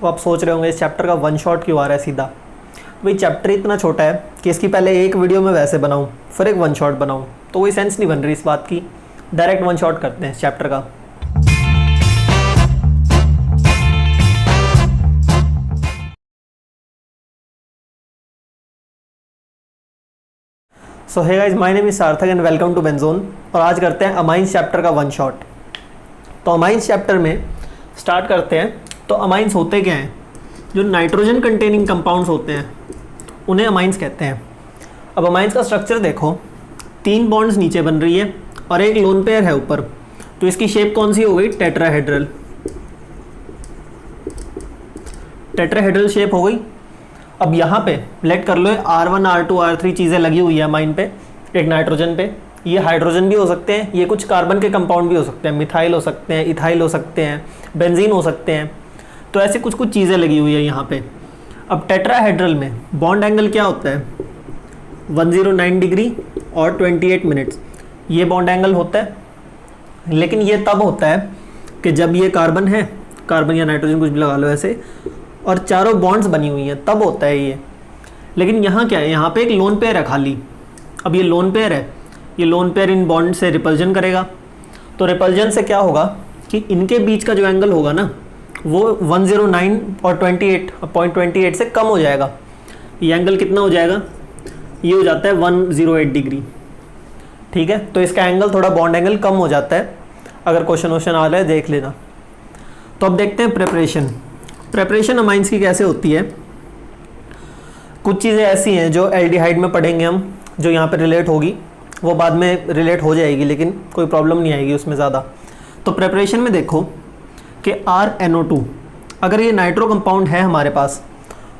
तो आप सोच रहे होंगे इस चैप्टर का वन शॉट क्यों आ रहा है सीधा। तो भाई चैप्टर इतना छोटा है कि इसकी पहले एक वीडियो में वैसे बनाऊँ फिर एक वन शॉट बनाऊँ, तो कोई सेंस नहीं बन रही इस बात की। डायरेक्ट वन शॉट करते हैं इस चैप्टर का। So hey guys, my name is Sarthak and welcome to Benzon. और आज करते हैं अमाइंस चैप्टर का वन शॉट। तो अमाइंस चैप्टर में स्टार्ट करते हैं। तो अमाइंस होते क्या हैं? जो नाइट्रोजन कंटेनिंग कंपाउंड्स होते हैं उन्हें अमाइंस कहते हैं। अब अमाइंस का स्ट्रक्चर देखो, 3 बॉन्ड्स नीचे बन रही है और एक लोन पेयर है ऊपर, तो इसकी शेप कौन सी हो गई? टेट्राहेड्रल। टेट्राहेड्रल शेप हो गई। अब यहाँ पे लेट कर लो R1 R2 R3 चीज़ें लगी हुई है अमाइन पे, एक नाइट्रोजन पे। ये हाइड्रोजन भी हो सकते हैं, ये कुछ कार्बन के कंपाउंड भी हो सकते हैं, मिथाइल हो सकते हैं, इथाइल हो सकते हैं, बेंजीन हो सकते हैं। तो ऐसे कुछ कुछ चीज़ें लगी हुई है यहाँ पे। अब टेट्राहेड्रल में बॉन्ड एंगल क्या होता है? 109 डिग्री और 28 मिनट्स ये बॉन्ड एंगल होता है। लेकिन ये तब होता है कि जब ये कार्बन है, कार्बन या नाइट्रोजन कुछ भी लगा लो ऐसे, और चारों बॉन्ड्स बनी हुई हैं, तब होता है ये। लेकिन यहाँ क्या है? यहाँ पे एक लोन पेयर है खाली। अब ये लोन पेयर है, ये लोन पेयर इन बॉन्ड से रिपल्जन करेगा। तो रिपल्जन से क्या होगा कि इनके बीच का जो एंगल होगा ना वो 109 और 28 से कम हो जाएगा। ये एंगल कितना हो जाएगा? ये हो जाता है 108 डिग्री। ठीक है, तो इसका एंगल थोड़ा बॉन्ड एंगल कम हो जाता है। अगर क्वेश्चन वोश्चन आ रहा है देख लेना। तो अब देखते हैं प्रेपरेशन अमाइंस की कैसे होती है। कुछ चीज़ें ऐसी हैं जो एल्डिहाइड में पढ़ेंगे हम, जो यहाँ पे रिलेट होगी, वो बाद में रिलेट हो जाएगी, लेकिन कोई प्रॉब्लम नहीं आएगी उसमें ज़्यादा। तो प्रेपरेशन में देखो कि RNO2 अगर ये नाइट्रो कंपाउंड है हमारे पास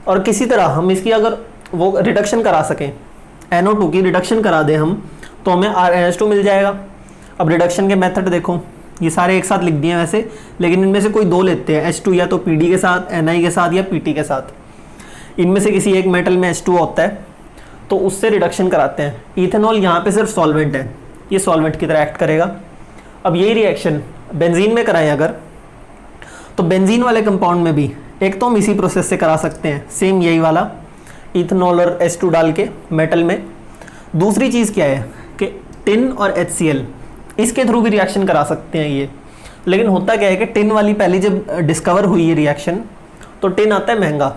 और किसी तरह हम इसकी अगर वो रिडक्शन करा सकें, NO2 की रिडक्शन करा दें हम, तो हमें RNH2 मिल जाएगा। अब रिडक्शन के मेथड देखो, ये सारे एक साथ लिख दिए हैं वैसे, लेकिन इनमें से कोई दो लेते हैं, H2 या तो PD के साथ, Ni के साथ या PT के साथ। इनमें से किसी एक मेटल में H2 होता है तो उससे रिडक्शन कराते हैं। इथेनॉल यहाँ पे सिर्फ सॉल्वेंट है, ये सॉल्वेंट की तरह एक्ट करेगा। अब यही रिएक्शन बेंजीन में कराएं अगर, तो बेंजीन वाले कंपाउंड में भी एक तो हम इसी प्रोसेस से करा सकते हैं, सेम यही वाला, इथेनॉल और H2 डाल के मेटल में। दूसरी चीज़ क्या है कि टिन और HCl, इसके थ्रू भी रिएक्शन करा सकते हैं ये। लेकिन होता क्या है कि टिन वाली पहली जब डिस्कवर हुई ये रिएक्शन, तो टिन आता है महंगा।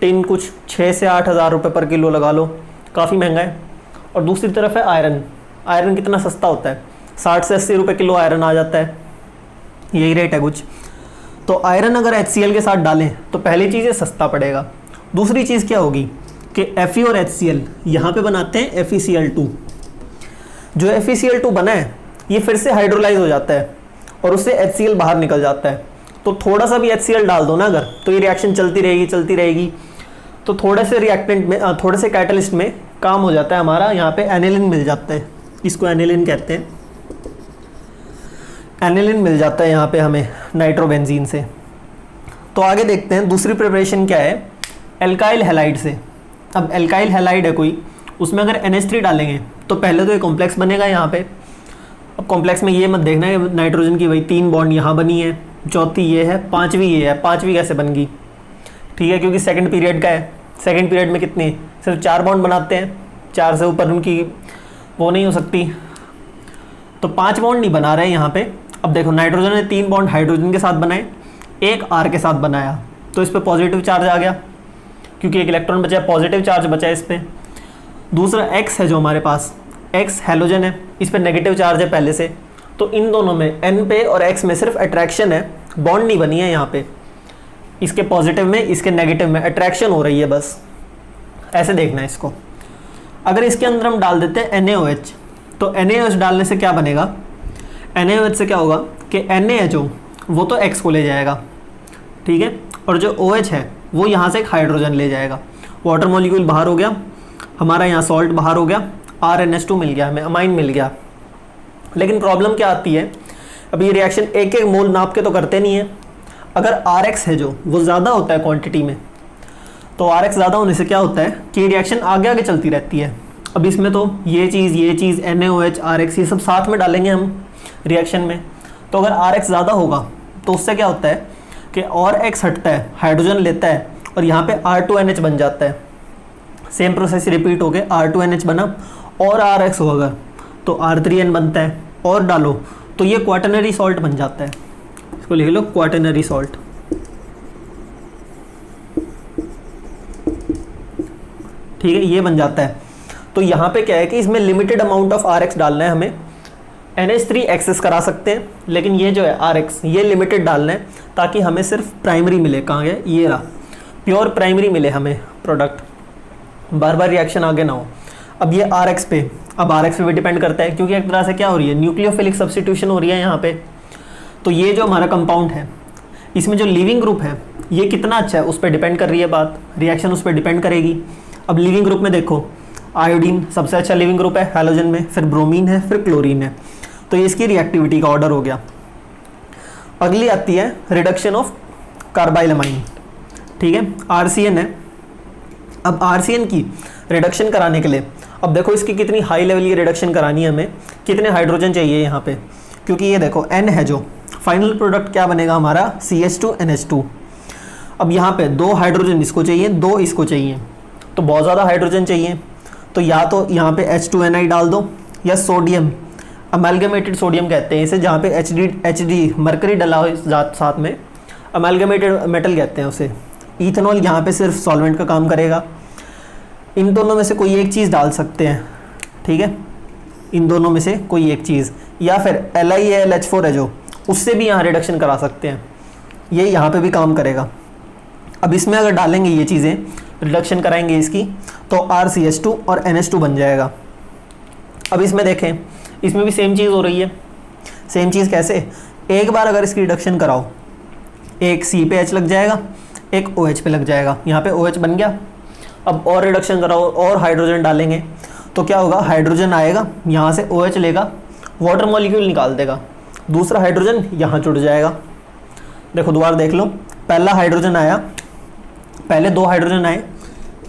टिन कुछ 6 से 8 हज़ार रुपये पर किलो लगा लो, काफ़ी महंगा है। और दूसरी तरफ है आयरन। आयरन कितना सस्ता होता है? 60 से 80 रुपये किलो आयरन आ जाता है, यही रेट है कुछ। तो आयरन अगर HCl के साथ डालें तो पहली चीज़ ये सस्ता पड़ेगा। दूसरी चीज़ क्या होगी कि Fe और HCl यहाँ पे बनाते हैं FeCl2। जो FeCl2 बना है ये फिर से हाइड्रोलाइज हो जाता है और उससे HCl बाहर निकल जाता है। तो थोड़ा सा भी HCl डाल दो ना अगर, तो ये रिएक्शन चलती रहेगी। तो थोड़े से रिएक्टेंट में, थोड़े से कैटलिस्ट में काम हो जाता है हमारा। यहाँ पे एनिलिन मिल जाता है, इसको एनिलिन कहते हैं। एनिलिन मिल जाता है यहाँ पे हमें नाइट्रोबेंजीन से। तो आगे देखते हैं दूसरी प्रिपरेशन क्या है, एल्काइल हैलाइड से। अब एल्काइल हैलाइड है कोई, उसमें अगर NH3 डालेंगे तो पहले तो एक कॉम्प्लेक्स बनेगा यहाँ पे। अब कॉम्प्लेक्स में ये मत देखना है नाइट्रोजन की वही 3 बॉन्ड यहाँ बनी है, चौथी ये है, पांचवी ये है। पांचवी कैसे बन गई? ठीक है, क्योंकि सेकंड पीरियड का है। सेकंड पीरियड में कितनी? सिर्फ 4 बॉन्ड बनाते हैं, 4 से ऊपर उनकी वो नहीं हो सकती, तो 5 बॉन्ड नहीं बना रहे हैं यहाँ पे। अब देखो नाइट्रोजन ने 3 बॉन्ड हाइड्रोजन के साथ बनाए, एक R के साथ बनाया, तो इस पर पॉजिटिव चार्ज आ गया क्योंकि एक इलेक्ट्रॉन बचा, पॉजिटिव चार्ज बचा इस पर। दूसरा X है जो हमारे पास, X हैलोजन है, इस पर नेगेटिव चार्ज है पहले से। तो इन दोनों में N पे और X में सिर्फ अट्रैक्शन है, बॉन्ड नहीं बनी है यहाँ पे। इसके पॉजिटिव में, इसके नेगेटिव में अट्रैक्शन हो रही है बस, ऐसे देखना है इसको। अगर इसके अंदर हम डाल देते हैं NaOH, तो NaOH डालने से क्या बनेगा? NaOH से क्या होगा कि NaHO वो तो X को ले जाएगा, ठीक है, और जो OH है वो यहाँ से एक हाइड्रोजन ले जाएगा। वाटर मॉलिक्यूल बाहर हो गया, हमारा यहाँ सॉल्ट बाहर हो गया, RNH2 मिल गया हमें, अमाइन मिल गया। लेकिन प्रॉब्लम क्या आती है, अब ये रिएक्शन एक एक मोल नाप के तो करते नहीं है। अगर RX है जो वो ज़्यादा होता है क्वांटिटी में, तो RX ज़्यादा होने से क्या होता है कि रिएक्शन आगे आगे चलती रहती है। अब इसमें तो ये चीज़ NaOH RX ये सब साथ में डालेंगे हम रिएक्शन में, तो अगर RX ज़्यादा होगा तो उससे क्या होता है कि और एक्स हटता है, हाइड्रोजन लेता है और यहाँ पे R2NH बन जाता है। सेम प्रोसेस रिपीट हो गए, R2NH बना और RX हो अगर तो R3N बनता है, और डालो तो ये क्वाटरनरी सॉल्ट बन जाता है। इसको लिख लो क्वाटरनरी सॉल्ट। ठीक है, ये बन जाता है। तो यहाँ पे क्या है कि इसमें लिमिटेड अमाउंट ऑफ RX डालना है हमें। NH3 एक्सेस करा सकते हैं, लेकिन ये जो है RX ये लिमिटेड डालना है ताकि हमें सिर्फ प्राइमरी मिले। कहाँ गया, ये रहा, प्योर प्राइमरी मिले हमें प्रोडक्ट, बार बार रिएक्शन आगे ना हो। अब ये RX पे, अब RX पे भी डिपेंड करता है क्योंकि एक तरह से क्या हो रही है, न्यूक्लियोफिलिक सब्स्टिट्यूशन हो रही है यहाँ पे। तो ये जो हमारा कंपाउंड है इसमें जो लिविंग ग्रुप है ये कितना अच्छा है उस पर डिपेंड कर रही है बात, रिएक्शन उस पर डिपेंड करेगी। अब लिविंग ग्रुप में देखो, आयोडीन सबसे अच्छा लिविंग ग्रुप है हैलोजन में, फिर ब्रोमीन है, फिर क्लोरीन है। तो ये इसकी रिएक्टिविटी का ऑर्डर हो गया। अगली आती है रिडक्शन ऑफ कार्बाइलमाइन। ठीक है, RCN है। अब RCN की रिडक्शन कराने के लिए, अब देखो इसकी कितनी हाई लेवल की रिडक्शन करानी है हमें, कितने हाइड्रोजन चाहिए यहाँ पे, क्योंकि ये देखो N है जो फाइनल प्रोडक्ट क्या बनेगा हमारा CH2NH2। अब यहाँ पे 2 हाइड्रोजन इसको चाहिए, 2 इसको चाहिए, तो बहुत ज़्यादा हाइड्रोजन चाहिए। तो या तो यहाँ पे H2Ni डाल दो, या सोडियम, अमेलगमेटेड सोडियम कहते हैं इसे, जहाँ पे HD मरकरी डला हो साथ में, अमेलगमेटेड मेटल कहते हैं उसे। इथेनॉल यहाँ पे सिर्फ सॉल्वेंट का काम करेगा। इन दोनों में से कोई एक चीज़ डाल सकते हैं। ठीक है, इन दोनों में से कोई एक चीज़, या फिर LiAlH4 है जो, उससे भी यहाँ रिडक्शन करा सकते हैं, ये यहाँ पे भी काम करेगा। अब इसमें अगर डालेंगे ये चीज़ें, रिडक्शन कराएंगे इसकी, तो RCH2 और NH2 बन जाएगा। अब इसमें देखें, इसमें भी सेम चीज़ हो रही है। सेम चीज़ कैसे, एक बार अगर इसकी रिडक्शन कराओ, एक C पे H लग जाएगा, एक OH पे लग जाएगा, यहाँ पे OH बन गया। अब और रिडक्शन कराओ और हाइड्रोजन डालेंगे तो क्या होगा, हाइड्रोजन आएगा, यहाँ से OH लेगा, वाटर मॉलिक्यूल निकाल देगा, दूसरा हाइड्रोजन यहाँ जुड़ जाएगा। देखो दोबारा देख लो, पहला हाइड्रोजन आया, पहले 2 हाइड्रोजन आए,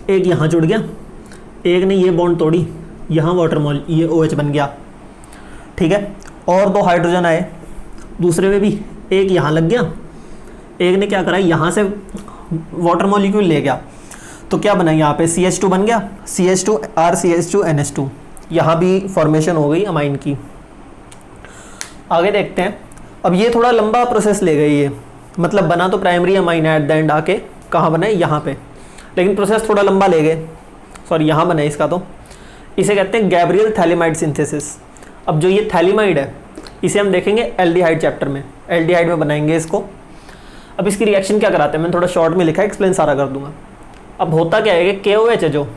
एक यहाँ जुड़ गया, एक ने ये बॉन्ड तोड़ी, यहाँ वाटर मॉल ये OH बन गया। ठीक है, और 2 हाइड्रोजन आए, दूसरे में भी एक यहाँ लग गया, एक ने क्या करा, यहाँ से वाटर मॉलिक्यूल ले गया, तो क्या बना यहाँ पे CH2 बन गया, CH2 RCH2 NH2, यहाँ भी फॉर्मेशन हो गई अमाइन की। आगे देखते हैं। अब ये थोड़ा लंबा प्रोसेस ले गई है, मतलब बना तो primary amine at the end आके कहाँ बना है, यहाँ पे, लेकिन प्रोसेस थोड़ा लंबा ले गए। सॉरी, यहाँ बना है इसका, तो इसे कहते हैं गैब्रियल थैलिमाइड सिंथेसिस। अब जो ये थैलिमाइड है इसे हम देखेंगे एल्डिहाइड चैप्टर में, एल्डिहाइड में बनाएंगे इसको। अब इसकी रिएक्शन क्या कराते हैं, मैंने थोड़ा शॉर्ट में लिखा है, एक्सप्लेन सारा कर दूंगा। अब होता क्या है कि KOH है जो,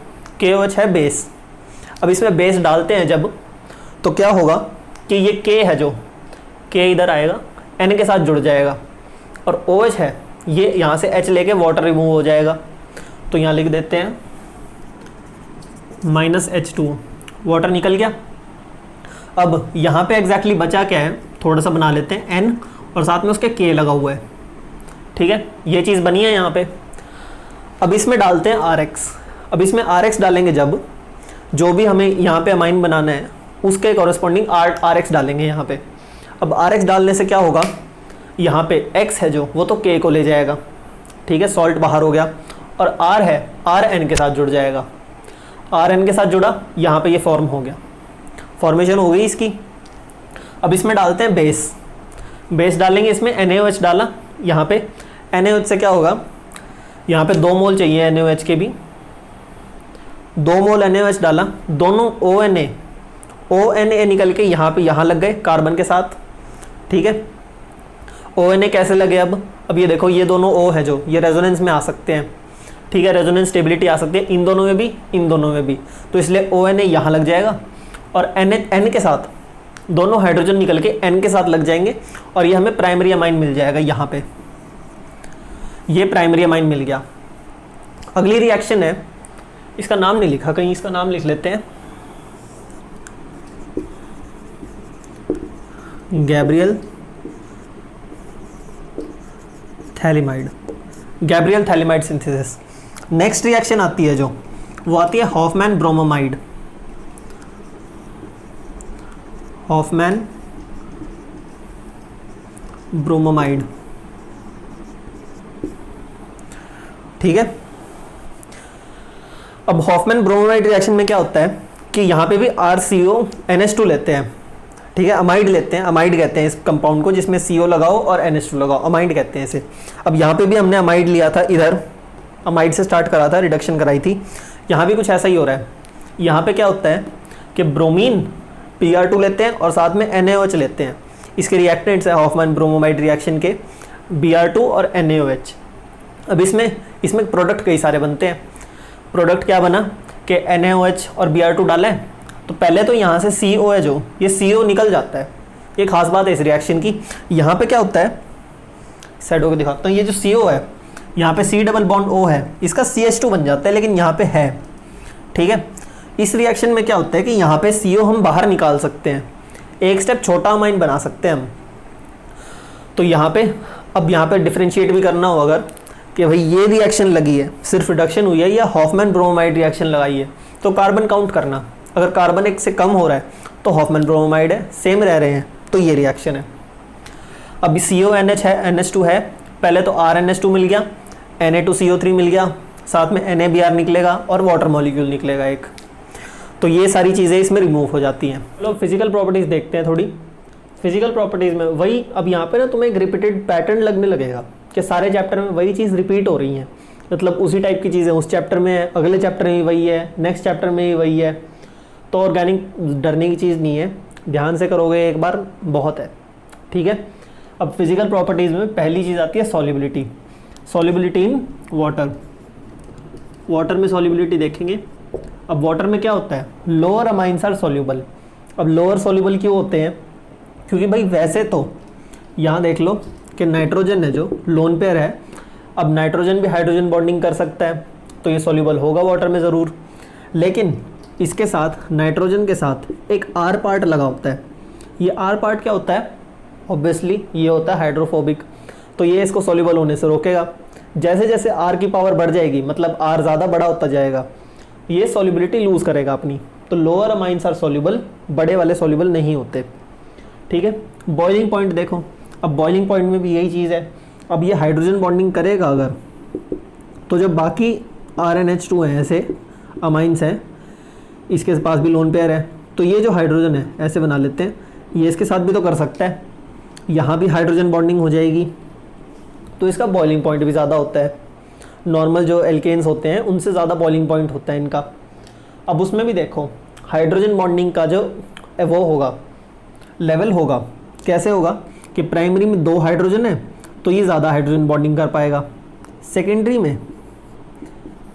KOH है बेस। अब इसमें बेस डालते हैं जब, तो क्या होगा कि ये K है जो, K इधर आएगा, N के साथ जुड़ जाएगा, और OH है ये यहाँ से H लेके वाटर रिमूव हो जाएगा, तो यहाँ लिख देते हैं -H2, वाटर निकल गया। अब यहाँ पे एग्जैक्टली बचा क्या है, थोड़ा सा बना लेते हैं N और साथ में उसके K लगा हुआ है। ठीक है, ये चीज़ बनी है यहाँ पे। अब इसमें डालते हैं RX। अब इसमें RX डालेंगे जब, जो भी हमें यहाँ पे अमाइन बनाना है उसके कॉरेस्पॉन्डिंग RX डालेंगे यहाँ पे। अब RX डालने से क्या होगा, यहाँ पे X है जो, वो तो K को ले जाएगा। ठीक है, सॉल्ट बाहर हो गया, और R है, R N के साथ जुड़ जाएगा, R N के साथ जुड़ा, यहाँ पे ये फॉर्म हो गया, फॉर्मेशन हो गई इसकी। अब इसमें डालते हैं बेस। बेस डालेंगे इसमें, NaOH डाला, यहाँ पे NaOH से क्या होगा, यहाँ पे 2 मोल चाहिए NaOH के भी, 2 मोल NaOH डाला, दोनों ONA निकल के यहाँ पे यहाँ लग गए कार्बन के साथ। ठीक है, ONA कैसे लगे, अब ये देखो, ये दोनों O है जो, ये रेजोनेंस में आ सकते हैं। ठीक है, रेजोनेंस स्टेबिलिटी आ सकती है इन दोनों में भी, इन दोनों में भी, तो इसलिए ONA यहाँ लग जाएगा, और N के साथ दोनों हाइड्रोजन निकल के N के साथ लग जाएंगे, और ये हमें प्राइमरी अमाइन मिल जाएगा। यहाँ पे ये प्राइमरी अमाइन मिल गया। अगली रिएक्शन है, इसका नाम नहीं लिखा कहीं, इसका नाम लिख लेते हैं, Gabriel phthalimide, Gabriel phthalimide synthesis. Next reaction आती है जो, वो आती है हॉफमैन ब्रोमोमाइड। Hoffmann bromamide. ठीक है। अब हॉफमैन ब्रोमाइड रिएक्शन में क्या होता है कि यहाँ पे भी RCONH2 लेते हैं, ठीक है, अमाइड लेते हैं, अमाइड कहते हैं इस कंपाउंड को जिसमें CO लगाओ और NH2 लगाओ, अमाइड कहते हैं इसे। अब यहाँ पे भी हमने अमाइड लिया था, इधर अमाइड से स्टार्ट करा था, रिडक्शन कराई थी, यहाँ भी कुछ ऐसा ही हो रहा है। यहाँ पे क्या होता है कि ब्रोमीन Pr2 लेते हैं और साथ में NaOH लेते हैं, इसके रिएक्टेंट्स है हॉफमैन ब्रोमाइड रिएक्शन के Br2 और NaOH। अब इसमें प्रोडक्ट कई सारे बनते हैं। प्रोडक्ट क्या बना कि NaOH और Br2 डालें तो पहले तो यहाँ से CO है जो, ये CO निकल जाता है, ये खास बात है इस रिएक्शन की। यहाँ पे क्या होता है, साइड होकर दिखाता हूँ, ये जो CO है यहाँ पे C डबल बॉन्ड O है, इसका CH2 बन जाता है, लेकिन यहाँ पे है, ठीक है। इस रिएक्शन में क्या होता है कि यहाँ पे CO हम बाहर निकाल सकते हैं, एक स्टेप छोटा अमाइन बना सकते हैं हम। तो यहाँ पे अब यहाँ पे डिफरेंशिएट भी करना हो अगर कि भाई ये रिएक्शन लगी है, सिर्फ रिडक्शन हुई है या हॉफमैन ब्रोमाइड रिएक्शन लगाई है, तो कार्बन काउंट करना। अगर कार्बन एक से कम हो रहा है तो हॉफमैन ब्रोमाइड है, सेम रह रहे हैं तो ये रिएक्शन है। अभी CONH है, NH2 है, पहले तो RNH2 मिल गया, Na2CO3 मिल गया, साथ में NaBr निकलेगा और वाटर मॉलिक्यूल निकलेगा एक। तो ये सारी चीज़ें इसमें रिमूव हो जाती हैं। चलो फिजिकल प्रॉपर्टीज़ देखते हैं थोड़ी। फिजिकल प्रॉपर्टीज़ में वही, अब यहाँ पे ना तुम्हें एक रिपीटेड पैटर्न लगने लगेगा कि सारे चैप्टर में वही चीज़ रिपीट हो रही है, मतलब उसी टाइप की चीज़ें उस चैप्टर में है, अगले चैप्टर में भी वही है, नेक्स्ट चैप्टर में भी वही है। तो ऑर्गेनिक डरने की चीज़ नहीं है, ध्यान से करोगे एक बार बहुत है, ठीक है। अब फिजिकल प्रॉपर्टीज़ में पहली चीज़ आती है solubility. Solubility in water, water में सॉल्युबिलिटी देखेंगे। अब वाटर में क्या होता है, लोअर अमाइंस आर सॉल्युबल। अब लोअर सॉल्युबल क्यों होते हैं, क्योंकि भाई वैसे तो यहाँ देख लो कि नाइट्रोजन है जो लोन पेयर है, अब नाइट्रोजन भी हाइड्रोजन बॉन्डिंग कर सकता है तो ये सॉल्युबल होगा वाटर में ज़रूर, लेकिन इसके साथ नाइट्रोजन के साथ एक R पार्ट लगा होता है। ये R पार्ट क्या होता है, ऑब्वियसली ये होता है हाइड्रोफोबिक, तो ये इसको सॉल्युबल होने से रोकेगा। जैसे जैसे R की पावर बढ़ जाएगी, मतलब R ज़्यादा बड़ा होता जाएगा, ये सॉल्युबिलिटी लूज़ करेगा अपनी। तो लोअर अमाइंस आर सॉल्युबल, बड़े वाले सॉल्युबल नहीं होते, ठीक है। बॉइलिंग पॉइंट देखो, अब बॉइलिंग पॉइंट में भी यही चीज़ है। अब ये हाइड्रोजन बॉन्डिंग करेगा अगर, तो जो बाकी RNH2 हैं ऐसे अमाइंस हैं, इसके पास भी लोन पेयर है, तो ये जो हाइड्रोजन है ऐसे बना लेते हैं, ये इसके साथ भी तो कर सकता है, यहाँ भी हाइड्रोजन बॉन्डिंग हो जाएगी, तो इसका बॉइलिंग पॉइंट भी ज़्यादा होता है। नॉर्मल जो एल्केन्स होते हैं उनसे ज़्यादा बॉइलिंग पॉइंट होता है इनका। अब उसमें भी देखो हाइड्रोजन बॉन्डिंग का जो वो होगा लेवल होगा, कैसे होगा कि प्राइमरी में 2 हाइड्रोजन है तो ये ज़्यादा हाइड्रोजन बॉन्डिंग कर पाएगा। सेकेंडरी में,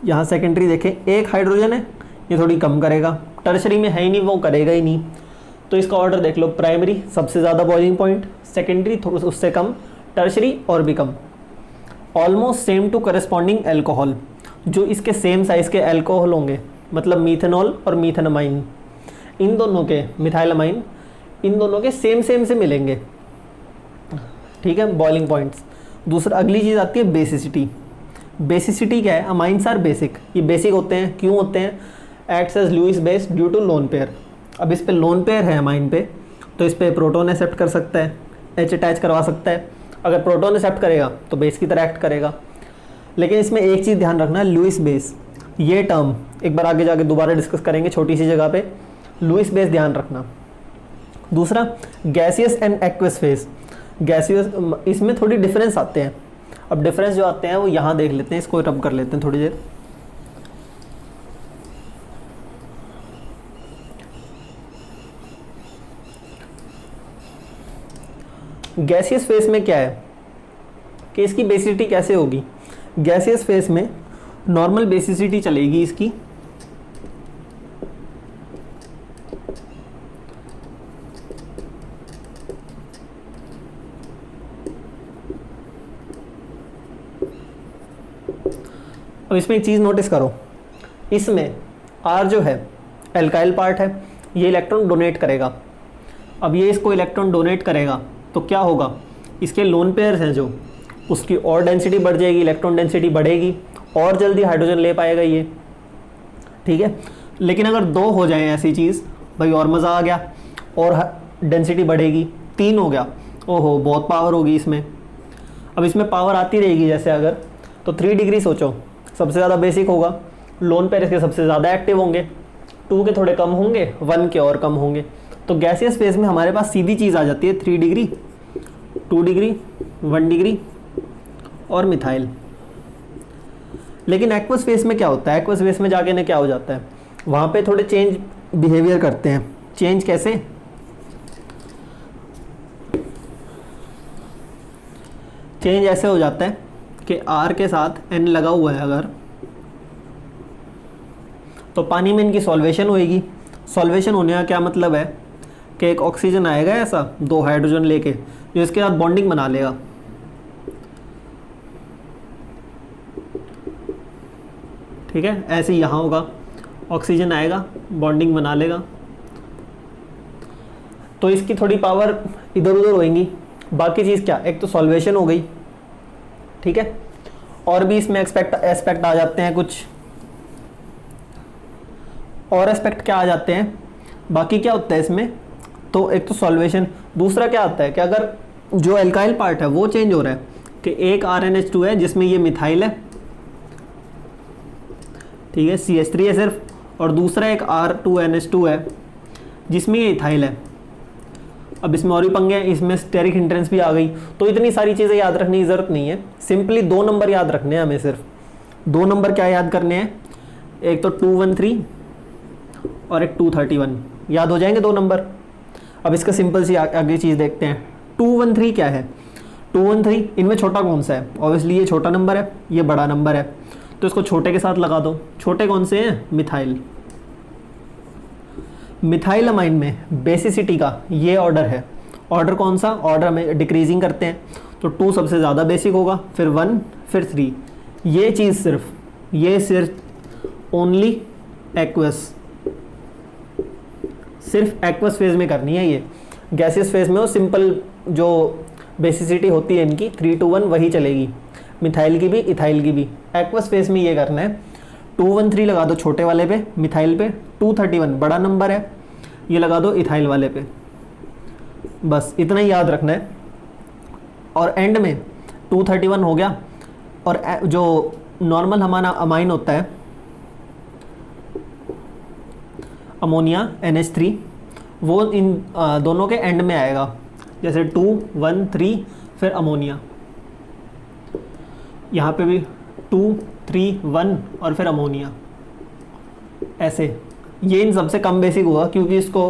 यहाँ सेकेंडरी देखें 1 हाइड्रोजन है, ये थोड़ी कम करेगा। टर्शरी में है ही नहीं, वो करेगा ही नहीं। तो इसका ऑर्डर देख लो, प्राइमरी सबसे ज़्यादा बॉइलिंग पॉइंट, सेकेंडरी थोड़ा उससे कम, टर्शरी और भी कम। Almost same to corresponding alcohol, जो इसके सेम साइज़ के एल्कोहल होंगे, मतलब मीथेनॉल और मीथेनमाइन, इन दोनों के मिथाइलमाइन, इन दोनों के सेम से मिलेंगे, ठीक है, बॉइलिंग पॉइंट्स। दूसरा अगली चीज़ आती है बेसिसिटी। बेसिसिटी क्या है, अमाइंस आर बेसिक, ये बेसिक होते हैं, क्यों होते हैं, acts as Lewis base due to lone pair. अब इस पे लोन पेयर है अमाइन पे, तो इस पे प्रोटॉन एक्सेप्ट कर सकता है, H अटैच करवा सकता है। अगर प्रोटॉन एक्सेप्ट करेगा तो बेस की तरह एक्ट करेगा। लेकिन इसमें एक चीज़ ध्यान रखना है, लुईस बेस, ये टर्म एक बार आगे जाके दोबारा डिस्कस करेंगे छोटी सी जगह पे, लुईस बेस ध्यान रखना। दूसरा gaseous and aqueous phase, gaseous इसमें थोड़ी डिफरेंस आते हैं। अब डिफरेंस जो आते हैं वो यहाँ देख लेते हैं, इसको रब कर लेते हैं थोड़ी देर। गैसियस फेस में क्या है कि इसकी बेसिसिटी कैसे होगी, गैसियस फेस में नॉर्मल बेसिसिटी चलेगी इसकी, अब इसमें एक चीज़ नोटिस करो, इसमें R जो है एल्काइल पार्ट है, ये इलेक्ट्रॉन डोनेट करेगा। अब ये इसको इलेक्ट्रॉन डोनेट करेगा तो क्या होगा, इसके लोन पेयर्स हैं जो, उसकी और डेंसिटी बढ़ जाएगी, इलेक्ट्रॉन डेंसिटी बढ़ेगी और जल्दी हाइड्रोजन ले पाएगा ये, ठीक है। लेकिन अगर 2 हो जाए ऐसी चीज़, भाई और मज़ा आ गया, और डेंसिटी बढ़ेगी, 3 हो गया, ओहो बहुत पावर होगी इसमें। अब इसमें पावर आती रहेगी, जैसे अगर तो 3 डिग्री सोचो, सबसे ज़्यादा बेसिक होगा, लोन पेयर इसके सबसे ज़्यादा एक्टिव होंगे, 2 के थोड़े कम होंगे, 1 के और कम होंगे। तो गैसियस फेज में हमारे पास सीधी चीज़ आ जाती है 3 डिग्री, 2 डिग्री, 1 डिग्री और मिथाइल। लेकिन एक्वस फेज में क्या होता है, एक्वस फेज में जाके ना क्या हो जाता है, वहाँ पे थोड़े चेंज बिहेवियर करते हैं। चेंज कैसे, चेंज ऐसे हो जाता है कि R के साथ N लगा हुआ है अगर, तो पानी में इनकी सॉल्वेशन होएगी। सॉल्वेशन होने का क्या मतलब है कि एक ऑक्सीजन आएगा ऐसा 2 हाइड्रोजन लेके, जो इसके साथ बॉन्डिंग बना लेगा। ठीक है, ऐसे ही यहाँ होगा, ऑक्सीजन आएगा बॉन्डिंग बना लेगा, तो इसकी थोड़ी पावर इधर उधर होएंगी। बाकी चीज़ क्या, एक तो सॉल्वेशन हो गई, ठीक है, और भी इसमें एस्पेक्ट आ जाते हैं कुछ और एस्पेक्ट क्या आ जाते हैं। बाकी क्या होता है इसमें, तो एक तो सॉल्वेशन, दूसरा क्या आता है कि अगर जो एल्काइल पार्ट है वो चेंज हो रहा है कि एक RNH2 है जिसमें ये मिथाइल है, ठीक है, CH3 है सिर्फ, और दूसरा एक R2NH2 है जिसमें ये इथाइल है। अब इसमें और भी पंगे हैं, इसमें स्टेरिक हिंड्रेंस भी आ गई। तो इतनी सारी चीज़ें याद रखने की ज़रूरत नहीं है, सिंपली 2 नंबर याद रखने हैं हमें। सिर्फ 2 नंबर क्या याद करने हैं, एक तो 213 और एक 231, याद हो जाएंगे 2 नंबर। अब इसका सिंपल सी आगे चीज़ देखते हैं। 213 क्या है, 213 इनमें छोटा कौन सा है, ऑब्वियसली ये छोटा नंबर है, ये बड़ा नंबर है, तो इसको छोटे के साथ लगा दो। छोटे कौन से हैं, मिथाइल। मिथाइल अमाइन में बेसिसिटी का ये ऑर्डर है, ऑर्डर कौन सा, ऑर्डर में डिक्रीजिंग करते हैं, तो 2 सबसे ज़्यादा बेसिक होगा, फिर 1, फिर 3। ये चीज़ सिर्फ ओनली एक्वस, सिर्फ एक्वस फेज में करनी है। ये गैसियस फेज में वो सिंपल जो बेसिसिटी होती है इनकी 3 to 1 वही चलेगी, मिथाइल की भी इथाइल की भी। एक्वस फेज में ये करना है, 213 लगा दो छोटे वाले पे मिथाइल पे, 231 बड़ा नंबर है, ये लगा दो इथाइल वाले पे, बस इतना ही याद रखना है। और एंड में 231 हो गया, और जो नॉर्मल हमारा अमाइन होता है अमोनिया NH3, वो इन दोनों के एंड में आएगा, जैसे 2, 1, 3 फिर अमोनिया, यहाँ पे भी 2, 3, 1 और फिर अमोनिया, ऐसे। ये इन सबसे कम बेसिक हुआ क्योंकि इसको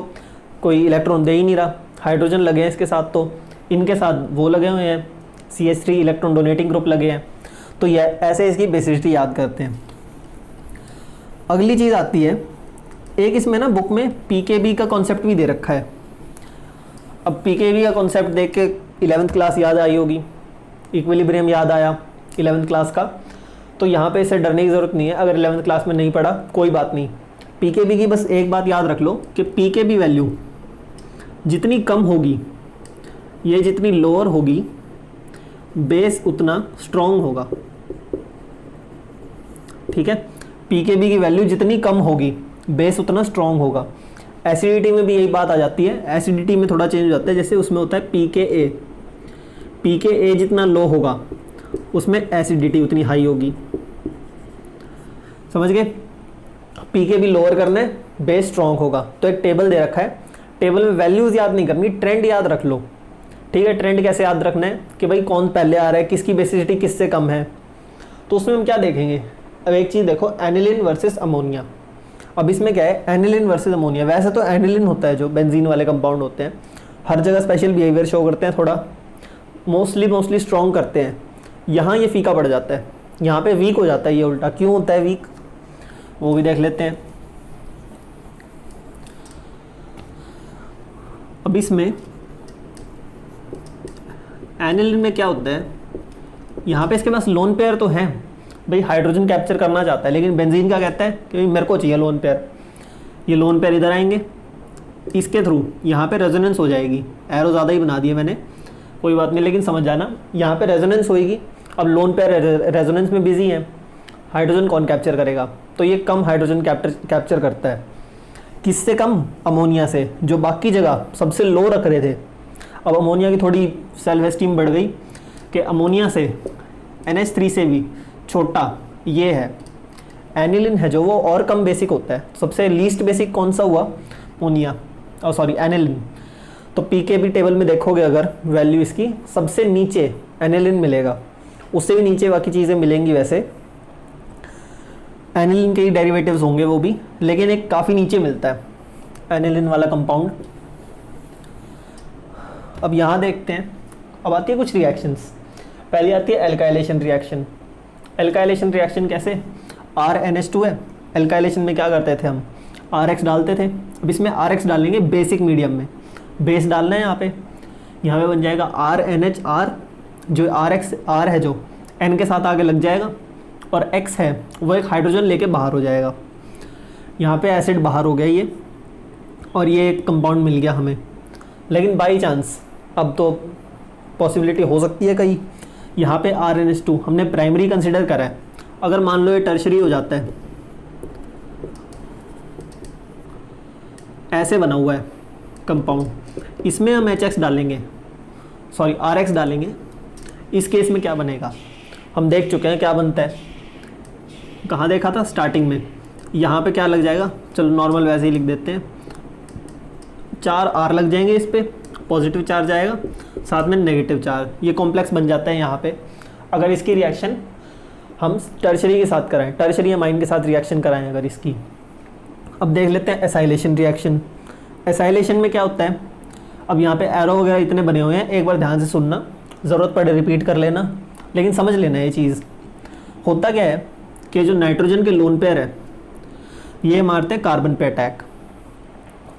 कोई इलेक्ट्रॉन दे ही नहीं रहा, हाइड्रोजन लगे हैं इसके साथ, तो इनके साथ वो लगे हुए हैं CH3 इलेक्ट्रॉन डोनेटिंग ग्रुप लगे हैं, तो ये ऐसे इसकी बेसिसिटी याद करते हैं। अगली चीज़ आती है, एक इसमें ना बुक में PKB का कॉन्सेप्ट भी दे रखा है। अब PKB का कॉन्सेप्ट देख के 11th क्लास याद आई होगी, इक्विलिब्रियम याद आया 11th क्लास का, तो यहाँ पे इसे डरने की ज़रूरत नहीं है। अगर 11th क्लास में नहीं पढ़ा कोई बात नहीं, PKB की बस एक बात याद रख लो कि PKB वैल्यू जितनी कम होगी, ये जितनी लोअर होगी, बेस उतना स्ट्रॉन्ग होगा, ठीक है। PKB की वैल्यू जितनी कम होगी, बेस उतना स्ट्रॉन्ग होगा। एसिडिटी में भी यही बात आ जाती है, एसिडिटी में थोड़ा चेंज हो जाता है, जैसे उसमें होता है pKa, pKa जितना लो होगा उसमें एसिडिटी उतनी हाई होगी, समझ गए। PKB लोअर करना है, बेस स्ट्रॉन्ग होगा। तो एक टेबल दे रखा है, टेबल में वैल्यूज़ याद नहीं करनी, ट्रेंड याद रख लो, ठीक है। ट्रेंड कैसे याद रखना है कि भाई कौन पहले आ रहा है, किसकी बेसिसिटी किससे कम है, तो उसमें हम क्या देखेंगे। अब एक चीज़ देखो, एनिलिन वर्सेस अमोनिया। अब इसमें क्या है, एनिलिन वर्सेस अमोनिया। वैसे तो एनिलिन होता है जो बेंजीन वाले कंपाउंड होते हैं, हर जगह स्पेशल बिहेवियर शो करते हैं, थोड़ा मोस्टली स्ट्रॉन्ग करते हैं। यहाँ ये फीका पड़ जाता है, यहाँ पे वीक हो जाता है, ये उल्टा क्यों होता है वीक, वो भी देख लेते हैं। अब इसमें एनिलिन में क्या होता है, यहाँ पे इसके पास लोन पेयर तो है, भाई हाइड्रोजन कैप्चर करना चाहता है, लेकिन बेंजीन क्या कहता है कि भाई मेरे को चाहिए लोन पेयर। ये लोन पेयर इधर आएंगे, इसके थ्रू यहाँ पे रेजोनेंस हो जाएगी। एरो ज़्यादा ही बना दिए मैंने, कोई बात नहीं, लेकिन समझ जाना, यहाँ पे रेजोनेंस होएगी। अब लोन पेयर रेजोनेंस में बिजी है, हाइड्रोजन कौन कैप्चर करेगा, तो ये कम हाइड्रोजन कैप्चर करता है। किससे कम, अमोनिया से, जो बाकी जगह सबसे लो रख रहे थे। अब अमोनिया की थोड़ी सेल्फ एस्टीम बढ़ गई कि अमोनिया से NH3 से भी छोटा ये है एनिलिन है जो वो और कम बेसिक होता है। सबसे लीस्ट बेसिक कौन सा हुआ? मोनिया, और सॉरी एनिलिन। तो पीकेबी टेबल में देखोगे अगर वैल्यू इसकी सबसे नीचे एनिलिन मिलेगा, उससे भी नीचे बाकी चीज़ें मिलेंगी। वैसे एनिलिन के ही डेरिवेटिव्स होंगे वो भी, लेकिन एक काफ़ी नीचे मिलता है एनिलिन वाला कंपाउंड। अब यहाँ देखते हैं, अब आती है कुछ रिएक्शंस। पहली आती है एल्काइलेशन रिएक्शन। एल्काइलेशन रिएक्शन कैसे? RNH2 है, एल्काइलेशन में क्या करते थे हम? RX डालते थे। अब इसमें RX डालेंगे बेसिक मीडियम में, बेस डालना है यहाँ पे बन जाएगा RNHR, जो RX R है जो N के साथ आगे लग जाएगा, और X है वो एक हाइड्रोजन लेके बाहर हो जाएगा। यहाँ पे एसिड बाहर हो गया ये, और ये एक कंपाउंड मिल गया हमें। लेकिन बाई चांस, अब तो पॉसिबिलिटी हो सकती है कहीं, यहाँ पे RNH2 हमने प्राइमरी कंसिडर करा है, अगर मान लो ये टर्शरी हो जाता है, ऐसे बना हुआ है कंपाउंड, इसमें हम HX डालेंगे, सॉरी RX डालेंगे, इस केस में क्या बनेगा हम देख चुके हैं क्या बनता है। कहाँ देखा था? स्टार्टिंग में। यहाँ पे क्या लग जाएगा? चलो नॉर्मल वैसे ही लिख देते हैं, 4 R लग जाएंगे, इस पर पॉजिटिव चार्ज आएगा, साथ में नेगेटिव चार्ज, ये कॉम्प्लेक्स बन जाता है यहाँ पे। अगर इसकी रिएक्शन हम टर्शरी के साथ कराएं, टर्शरी अमाइन के साथ रिएक्शन कराएं अगर इसकी। अब देख लेते हैं एसाइलेशन रिएक्शन। एसाइलेशन में क्या होता है? अब यहाँ पे एरो वगैरह इतने बने हुए हैं, एक बार ध्यान से सुनना, ज़रूरत पड़े रिपीट कर लेना, लेकिन समझ लेना ये चीज़। होता क्या है कि जो नाइट्रोजन के लोन पेयर है ये मारते हैं कार्बन पे अटैक।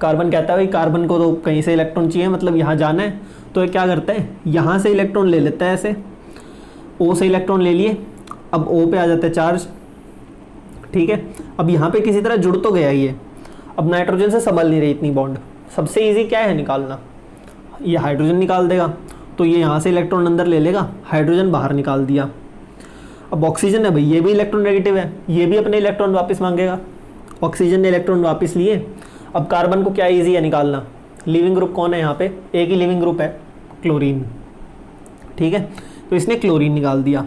कार्बन कहता है भाई कार्बन को तो कहीं से इलेक्ट्रॉन चाहिए, मतलब यहाँ जाना है, तो ये क्या करता है? यहाँ से इलेक्ट्रॉन ले लेता है, ऐसे O से इलेक्ट्रॉन ले लिए, अब O पे आ जाता है चार्ज, ठीक है। अब यहाँ पे किसी तरह जुड़ तो गया ये, अब नाइट्रोजन से संभल नहीं रही इतनी बॉन्ड। सबसे इजी क्या है निकालना? ये हाइड्रोजन निकाल देगा, तो ये यहाँ से इलेक्ट्रॉन अंदर ले लेगा, हाइड्रोजन बाहर निकाल दिया। अब ऑक्सीजन है भाई, ये भी इलेक्ट्रॉन नेगेटिव है, ये भी अपने इलेक्ट्रॉन वापस मांगेगा। ऑक्सीजन ने इलेक्ट्रॉन वापस लिए, अब कार्बन को क्या ईजी है निकालना? लिविंग ग्रुप कौन है यहाँ पे? एक ही लिविंग ग्रुप है, क्लोरीन, ठीक है। तो इसने क्लोरीन निकाल दिया।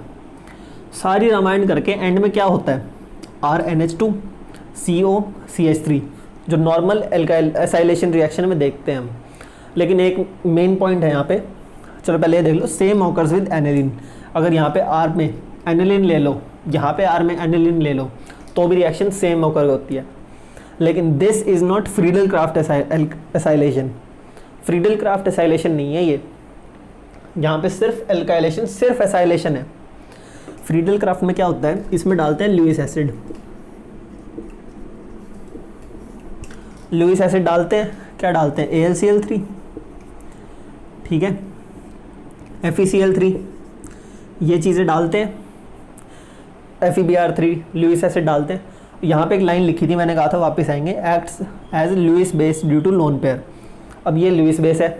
सारी रामायण करके एंड में क्या होता है? RNH2 CO CH3, जो नॉर्मल एसाइलेशन रिएक्शन में देखते हैं हम। लेकिन एक मेन पॉइंट है यहाँ पे, चलो पहले ये देख लो, सेम ऑकर्स विद एनिलीन। अगर यहाँ पे R में एनिलीन ले लो, यहाँ पे R में एनिलीन ले लो, तो भी रिएक्शन सेम ऑकर होती है। लेकिन this is not Friedel Crafts acylation. Friedel Crafts acylation नहीं है ये, यहाँ पे सिर्फ एल्काइलेशन, सिर्फ एसाइलेशन है। फ्रीडल क्राफ्ट में क्या होता है? इसमें डालते हैं लुईस एसिड। लुईस एसिड डालते हैं, क्या डालते हैं? AlCl3, ठीक है, FeCl3, ये चीज़ें डालते हैं, FeBr3, लुईस एसिड डालते हैं। यहाँ पे एक लाइन लिखी थी, मैंने कहा था वापस आएंगे, acts as Lewis base due to lone pair. अब ये लुईस बेस है,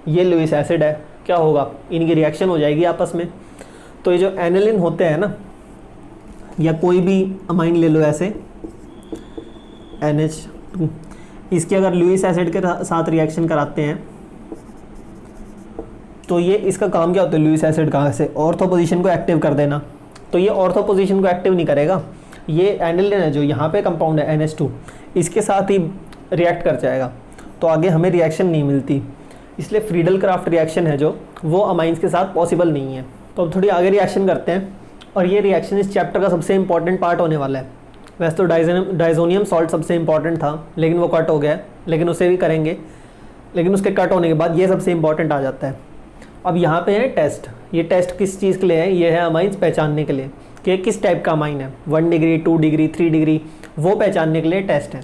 ये लुईस एसिड है, क्या होगा? इनकी रिएक्शन हो जाएगी आपस में। तो ये जो एनिलिन होते हैं ना, या कोई भी अमाइन ले लो ऐसे NH2, इसके अगर लुईस एसिड के साथ रिएक्शन कराते हैं तो ये इसका काम क्या होता है? लुईस एसिड कहाँ से? ऑर्थो पोजीशन को एक्टिव कर देना। तो ये ऑर्थो पोजीशन को एक्टिव नहीं करेगा, ये एनिलिन है जो यहाँ पे कंपाउंड है NH2, इसके साथ ही रिएक्ट कर जाएगा, तो आगे हमें रिएक्शन नहीं मिलती। इसलिए फ्रीडल क्राफ्ट रिएक्शन है जो, वो अमाइंस के साथ पॉसिबल नहीं है। तो अब थोड़ी आगे रिएक्शन करते हैं, और ये रिएक्शन इस चैप्टर का सबसे इंपॉर्टेंट पार्ट होने वाला है। वैसे तो डाइजोनियम सॉल्ट सबसे इंपॉर्टेंट था, लेकिन वो कट हो गया है, लेकिन उसे भी करेंगे। लेकिन उसके कट होने के बाद ये सबसे इंपॉर्टेंट आ जाता है। अब यहाँ पे है टेस्ट। ये टेस्ट किस चीज़ के लिए है? ये है अमाइंस पहचानने के लिए कि किस टाइप का अमाइन है, 1 डिग्री, 2 डिग्री, 3 डिग्री, वो पहचानने के लिए टेस्ट है।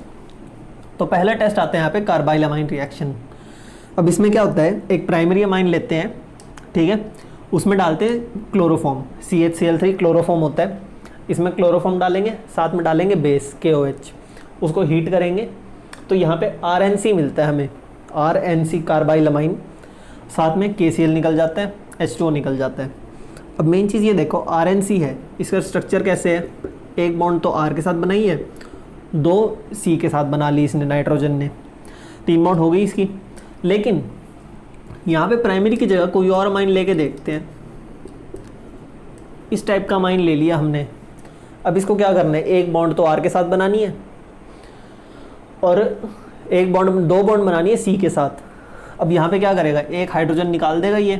तो पहला टेस्ट आता है यहाँ पे कार्बाइल अमाइन रिएक्शन। अब इसमें क्या होता है? एक प्राइमरी अमाइन लेते हैं, ठीक है, उसमें डालते हैं क्लोरोफॉर्म, CHCl3 क्लोरोफॉर्म होता है। इसमें क्लोरोफॉर्म डालेंगे, साथ में डालेंगे बेस KOH, उसको हीट करेंगे, तो यहाँ पे RNC मिलता है हमें, RNC कार्बाइल अमाइन, साथ में KCl निकल जाता है, H2O निकल जाता है। अब मेन चीज़ ये देखो, RNC है, इसका स्ट्रक्चर कैसे है? एक बॉन्ड तो R के साथ बनाई है, 2 C के साथ बना ली इसने, नाइट्रोजन ने, 3 बॉन्ड हो गई इसकी। लेकिन यहाँ पे प्राइमरी की जगह कोई और अमाइन लेके देखते हैं। इस टाइप का अमाइन ले लिया हमने, अब इसको क्या करना है, एक बॉन्ड तो R के साथ बनानी है और एक बॉन्ड, दो बॉन्ड बनानी है C के साथ। अब यहाँ पे क्या करेगा, एक हाइड्रोजन निकाल देगा ये,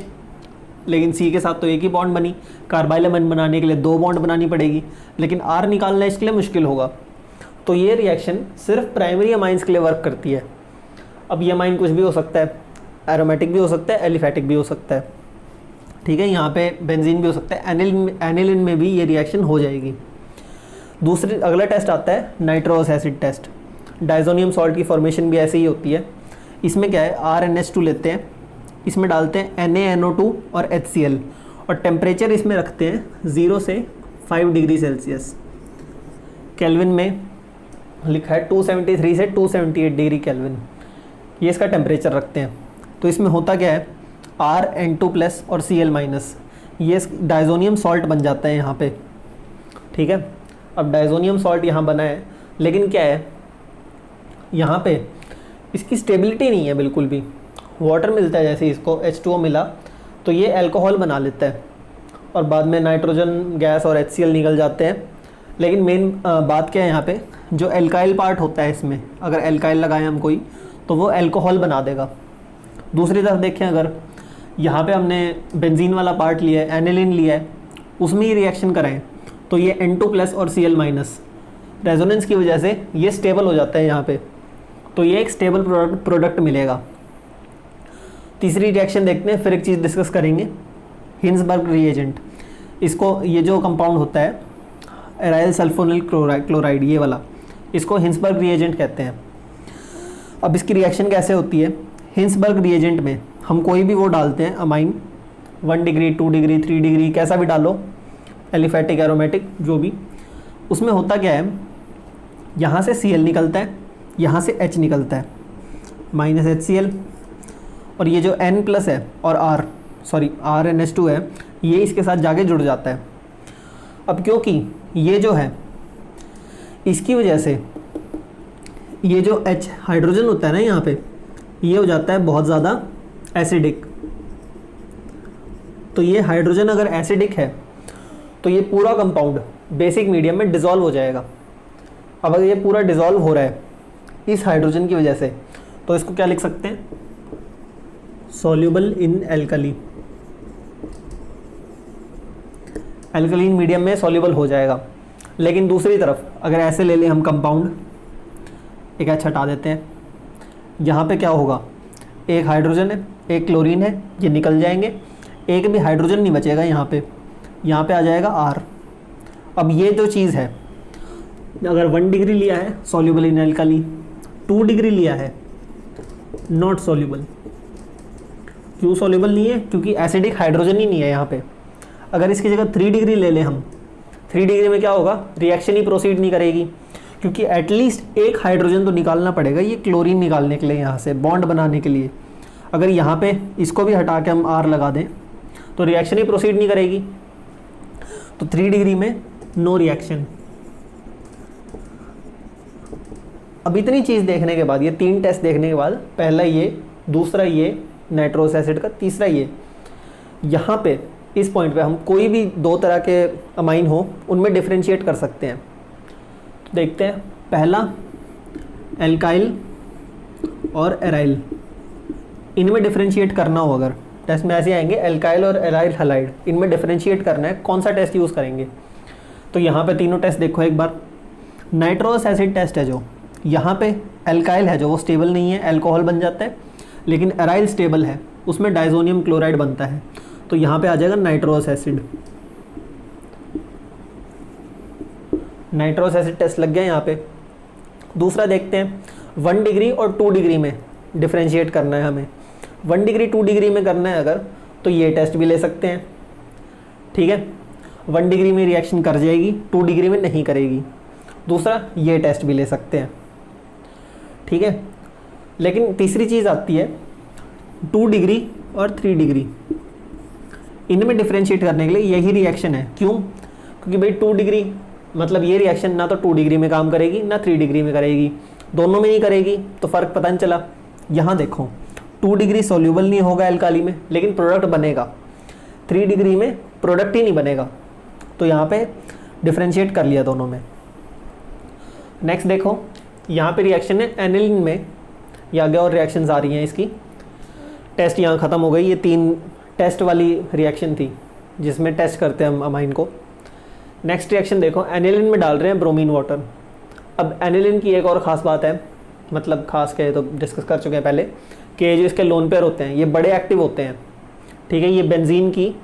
लेकिन C के साथ तो एक ही बॉन्ड बनी। कार्बाइल अमाइन बनाने के लिए दो बॉन्ड बनानी पड़ेगी, लेकिन R निकालना इसके लिए मुश्किल होगा। तो ये रिएक्शन सिर्फ प्राइमरी अमाइंस के लिए वर्क करती है। अब ये अमाइन कुछ भी हो सकता है, एरोमेटिक भी हो सकता है, एलिफेटिक भी हो सकता है, ठीक है। यहाँ पे बेंजीन भी हो सकता है, एनिलिन में भी ये रिएक्शन हो जाएगी। दूसरी अगला टेस्ट आता है nitrous acid test. Diazonium salt की फॉर्मेशन भी ऐसे ही होती है। इसमें क्या है, RNH2 लेते हैं, इसमें डालते हैं NaNO2 और HCl, और टेम्परेचर इसमें रखते हैं 0 से 5 डिग्री सेल्सियस। केल्विन में लिखा है 273 से 278 डिग्री केल्विन, ये इसका टेम्परेचर रखते हैं। तो इसमें होता क्या है, RN2+ और Cl-, ये डाइजोनियम सॉल्ट बन जाता है यहाँ पे, ठीक है। अब डाइजोनियम सॉल्ट यहाँ बना है, लेकिन क्या है, यहाँ पे इसकी स्टेबिलिटी नहीं है बिल्कुल भी। वाटर मिलता है, जैसे इसको H2O मिला तो ये अल्कोहल बना लेता है, और बाद में नाइट्रोजन गैस और HCl निकल जाते हैं। लेकिन मेन बात क्या है यहाँ पे, जो एल्काइल पार्ट होता है इसमें, अगर एल्काइल लगाएं हम कोई तो वो अल्कोहल बना देगा। दूसरी तरफ देखें, अगर यहाँ पे हमने बेंजीन वाला पार्ट लिया है, एनिलिन लिया है, उसमें ही रिएक्शन कराएं तो ये N2+ और Cl-, रेजोनेंस की वजह से ये स्टेबल हो जाता है यहाँ पे, तो ये एक स्टेबल प्रोडक्ट मिलेगा। तीसरी रिएक्शन देखते हैं, फिर एक चीज़ डिस्कस करेंगे, हिंसबर्ग रिएजेंट। इसको, ये जो कंपाउंड होता है एराइल सल्फोनिल क्लोराइड, ये वाला, इसको हिंसबर्ग रिएजेंट कहते हैं। अब इसकी रिएक्शन कैसे होती है, हिंसबर्ग रिएजेंट में हम कोई भी वो डालते हैं अमाइन, 1 डिग्री 2 डिग्री 3 डिग्री कैसा भी डालो, एलिफेटिक एरोमेटिक जो भी, उसमें होता क्या है, यहाँ से Cl निकलता है, यहाँ से H निकलता है, -HCl, और ये जो N+ है और RNH2 है, ये इसके साथ जाके जुड़ जाता है। अब क्योंकि ये जो है, इसकी वजह से ये जो H हाइड्रोजन होता है ना यहाँ पे, ये हो जाता है बहुत ज़्यादा एसिडिक। तो ये हाइड्रोजन अगर एसिडिक है तो ये पूरा कंपाउंड बेसिक मीडियम में डिज़ोल्व हो जाएगा। अब अगर ये पूरा डिज़ोल्व हो रहा है इस हाइड्रोजन की वजह से, तो इसको क्या लिख सकते हैं, soluble in alkali, alkaline medium में सॉल्युबल हो जाएगा। लेकिन दूसरी तरफ अगर ऐसे ले लें हम कंपाउंड, एक H हटा देते हैं, यहाँ पे क्या होगा, एक हाइड्रोजन है, एक क्लोरीन है, ये निकल जाएंगे, एक भी हाइड्रोजन नहीं बचेगा यहाँ पे आ जाएगा R। अब ये जो चीज़ है, अगर 1 डिग्री लिया है सॉल्युबल इन एल्कली, 2 डिग्री लिया है नॉट सॉल्युबल। क्यों सॉल्युबल नहीं है, क्योंकि एसिडिक हाइड्रोजन ही नहीं है यहाँ पे। अगर इसकी जगह 3 डिग्री ले लें हम, 3 डिग्री में क्या होगा, रिएक्शन ही प्रोसीड नहीं करेगी, क्योंकि एटलीस्ट एक हाइड्रोजन तो निकालना पड़ेगा ये क्लोरीन निकालने के लिए, यहाँ से बॉन्ड बनाने के लिए। अगर यहाँ पे इसको भी हटा के हम R लगा दें तो रिएक्शन ही प्रोसीड नहीं करेगी। तो 3 डिग्री में नो रिएक्शन। अब इतनी चीज़ देखने के बाद, ये 3 टेस्ट देखने के बाद, पहला ये, दूसरा ये नाइट्रोस एसिड का, तीसरा ये, यहाँ पे इस पॉइंट पे हम कोई भी 2 तरह के अमाइन हो उनमें डिफ्रेंशिएट कर सकते हैं। तो देखते हैं, पहला एल्काइल और एराइल, इनमें डिफ्रेंशिएट करना हो, अगर टेस्ट में ऐसे आएंगे एल्काइल और एराइल हैलाइड, इनमें डिफ्रेंशिएट करना है, कौन सा टेस्ट यूज़ करेंगे। तो यहाँ पे तीनों टेस्ट देखो एक बार। नाइट्रोस एसिड टेस्ट है जो, यहाँ पे एल्काइल है जो वो स्टेबल नहीं है, अल्कोहल बन जाता है, लेकिन एराइल स्टेबल है, उसमें डाइजोनियम क्लोराइड बनता है, तो यहाँ पे आ जाएगा nitrous acid. Nitrous acid test लग गया यहाँ पे। दूसरा देखते हैं, 1 डिग्री और 2 डिग्री में डिफ्रेंशिएट करना है हमें। 1 डिग्री 2 डिग्री में करना है अगर, तो ये टेस्ट भी ले सकते हैं, ठीक है। 1 डिग्री में रिएक्शन कर जाएगी, 2 डिग्री में नहीं करेगी। दूसरा ये टेस्ट भी ले सकते हैं, ठीक है। लेकिन तीसरी चीज़ आती है 2 डिग्री और 3 डिग्री, इनमें डिफ्रेंशिएट करने के लिए यही रिएक्शन है। क्यों? क्योंकि भाई 2 डिग्री मतलब ये रिएक्शन ना तो 2 डिग्री में काम करेगी ना 3 डिग्री में करेगी, दोनों में नहीं करेगी, तो फ़र्क पता नहीं चला। यहाँ देखो 2 डिग्री सॉल्यूबल नहीं होगा एल्काली में, लेकिन प्रोडक्ट बनेगा। 3 डिग्री में प्रोडक्ट ही नहीं बनेगा, तो यहाँ पे डिफ्रेंशिएट कर लिया दोनों में। नेक्स्ट देखो यहाँ पे रिएक्शन है एनिलीन में, ये आगे और रिएक्शंस आ रही हैं इसकी। टेस्ट यहाँ ख़त्म हो गई, ये 3 टेस्ट वाली रिएक्शन थी जिसमें टेस्ट करते हैं हम अमाइन को। नेक्स्ट रिएक्शन देखो, एनिलीन में डाल रहे हैं ब्रोमीन वाटर। अब एनिलीन की एक और ख़ास बात है, मतलब खास कहे तो डिस्कस कर चुके हैं पहले, कि जो इसके लोन पेयर होते हैं ये बड़े एक्टिव होते हैं, ठीक है। ये बेंजीन की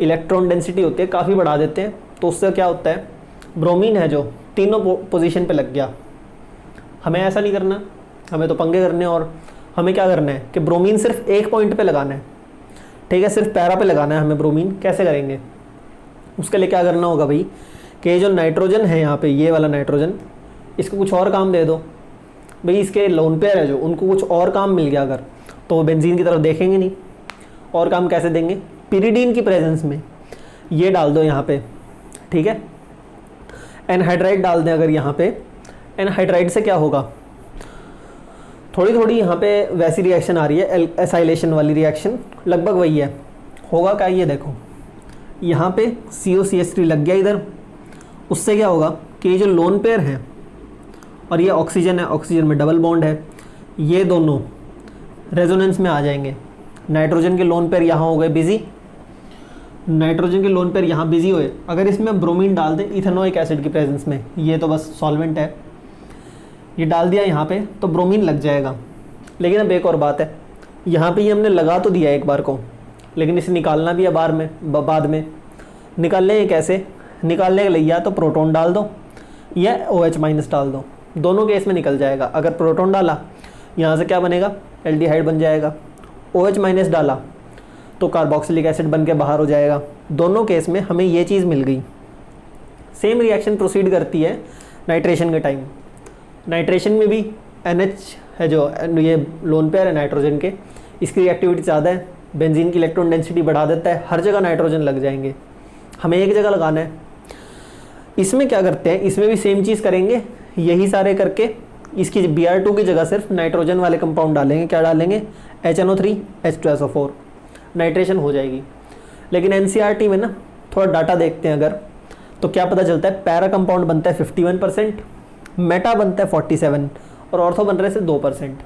इलेक्ट्रॉन डेंसिटी होती है काफ़ी बढ़ा देते हैं, तो उससे क्या होता है, ब्रोमीन है जो तीनों पोजीशन पे लग गया। हमें ऐसा नहीं करना, हमें तो पंगे करने, और हमें क्या करना है कि ब्रोमीन सिर्फ एक पॉइंट पे लगाना है, ठीक है, सिर्फ पैरा पे लगाना है हमें ब्रोमीन। कैसे करेंगे, उसके लिए क्या करना होगा भाई, कि जो नाइट्रोजन है यहाँ पे, ये वाला नाइट्रोजन, इसको कुछ और काम दे दो भाई। इसके लोन पेयर है जो, उनको कुछ और काम मिल गया अगर, तो वो बेंजीन की तरफ देखेंगे नहीं। और काम कैसे देंगे, पिरिडीन की प्रेजेंस में ये डाल दो यहाँ पे, ठीक है। एनहाइड्राइड डाल दें अगर यहाँ पे, एनहाइड्राइड से क्या होगा, थोड़ी थोड़ी यहाँ पे वैसी रिएक्शन आ रही है, एसाइलेशन वाली रिएक्शन, लगभग वही है। होगा क्या, ये देखो यहाँ पे COCH3 लग गया इधर, उससे क्या होगा कि ये जो लोन पेयर है और ये ऑक्सीजन है, ऑक्सीजन में डबल बॉन्ड है, ये दोनों रेजोनेंस में आ जाएंगे। नाइट्रोजन के लोन पेयर यहाँ हो गए बिजी, नाइट्रोजन के लोन पेयर यहाँ बिजी हुए। अगर इसमें ब्रोमीन डाल दें इथेनोइक एसिड की प्रेजेंस में, ये तो बस सॉल्वेंट है, ये डाल दिया यहाँ पे तो ब्रोमीन लग जाएगा। लेकिन अब एक और बात है, यहाँ पे ये हमने लगा तो दिया एक बार को, लेकिन इसे निकालना भी है बाद में। निकालने कैसे, निकालने के लिए या तो प्रोटॉन डाल दो या OH- डाल दो, दोनों केस में निकल जाएगा। अगर प्रोटॉन डाला यहाँ से क्या बनेगा, एल्डिहाइड बन जाएगा। OH- डाला तो कार्बोक्सिलिक एसिड बन के बाहर हो जाएगा। दोनों केस में हमें ये चीज़ मिल गई। सेम रिएक्शन प्रोसीड करती है नाइट्रेशन के टाइम। नाइट्रेशन में भी NH है जो, ये लोन पेयर है नाइट्रोजन के, इसकी रिएक्टिविटी ज़्यादा है, बेंजीन की इलेक्ट्रॉन डेंसिटी बढ़ा देता है, हर जगह नाइट्रोजन लग जाएंगे, हमें एक जगह लगाना है। इसमें क्या करते हैं, इसमें भी सेम चीज़ करेंगे, यही सारे करके इसकी Br2 की जगह सिर्फ नाइट्रोजन वाले कंपाउंड डालेंगे। क्या डालेंगे, HNO3 H2SO4, नाइट्रेशन हो जाएगी। लेकिन NCERT में ना थोड़ा डाटा देखते हैं अगर, तो क्या पता चलता है, पैरा कंपाउंड बनता है 51%, मेटा बनता है 47 और ऑर्थो बन रहे से 2%।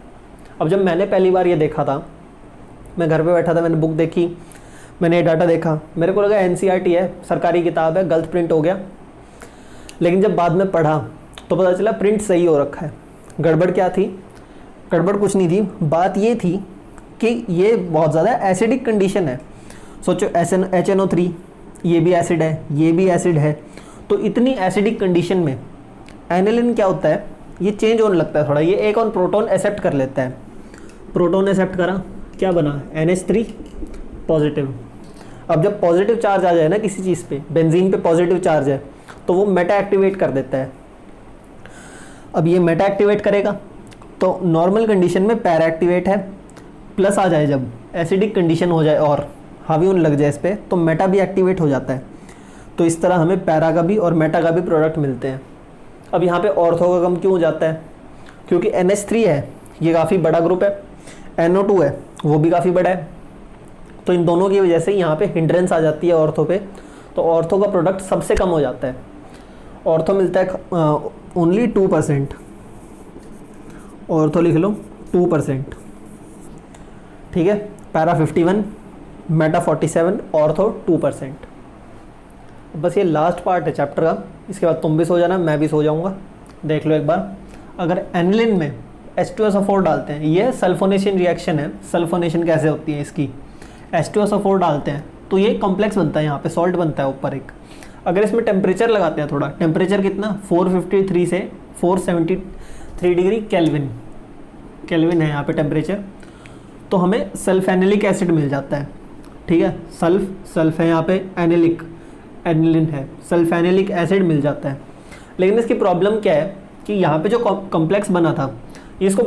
अब जब मैंने पहली बार ये देखा था, मैं घर पे बैठा था, मैंने बुक देखी, मैंने ये डाटा देखा, मेरे को लगा NCERT है, सरकारी किताब है, गलत प्रिंट हो गया। लेकिन जब बाद में पढ़ा तो पता चला प्रिंट सही हो रखा है। गड़बड़ क्या थी, गड़बड़ कुछ नहीं थी, बात ये थी कि ये बहुत ज़्यादा एसिडिक कंडीशन है। सोचो HNO3 ये भी एसिड है, ये भी एसिड है, तो इतनी एसिडिक कंडीशन में एनिलीन क्या होता है, ये चेंज होने लगता है थोड़ा। ये एक और प्रोटॉन एक्सेप्ट कर लेता है, प्रोटॉन एक्सेप्ट करा, क्या बना, NH3 पॉजिटिव। अब जब पॉजिटिव चार्ज आ जाए ना किसी चीज़ पे, बेंजीन पे पॉजिटिव चार्ज है, तो वो मेटा एक्टिवेट कर देता है। अब ये मेटा एक्टिवेट करेगा तो नॉर्मल कंडीशन में पैरा एक्टिवेट है, प्लस आ जाए जब एसिडिक कंडीशन हो जाए और हावी होने लग जाए इस पर, तो मेटा भी एक्टिवेट हो जाता है। तो इस तरह हमें पैरा का भी और मेटा का भी प्रोडक्ट मिलते हैं। अब यहाँ पे ऑर्थो का कम क्यों हो जाता है, क्योंकि NH3 है, ये काफ़ी बड़ा ग्रुप है, NO2 है, वो भी काफ़ी बड़ा है, तो इन दोनों की वजह से यहाँ पे हिंड्रेंस आ जाती है ऑर्थो पे, तो ऑर्थो का प्रोडक्ट सबसे कम हो जाता है। ऑर्थो मिलता है ओनली 2%, ऑर्थो लिख लो 2%, ठीक है। Para 51, Meta 47, ortho 2%। बस ये लास्ट पार्ट है चैप्टर का, इसके बाद तुम भी सो जाना, मैं भी सो जाऊंगा। देख लो एक बार, अगर एनिलीन में H2SO4 डालते हैं, ये सल्फोनेशन रिएक्शन है। सल्फोनेशन कैसे होती है इसकी, H2SO4 डालते हैं तो ये कॉम्प्लेक्स बनता है, यहाँ पे सॉल्ट बनता है ऊपर एक। अगर इसमें टेम्परेचर लगाते हैं थोड़ा, टेम्परेचर कितना, 453 से 473 डिग्री केल्विन है यहाँ पे टेम्परेचर, तो हमें सल्फेनिलिक एसिड मिल जाता है, ठीक है। सल्फ है यहाँ पे, एनिलीन है, सल्फेनिलिक एसिड मिल जाता है। लेकिन इसकी प्रॉब्लम क्या है कि यहाँ पे जो कॉम्प्लेक्स बना था, ये इसको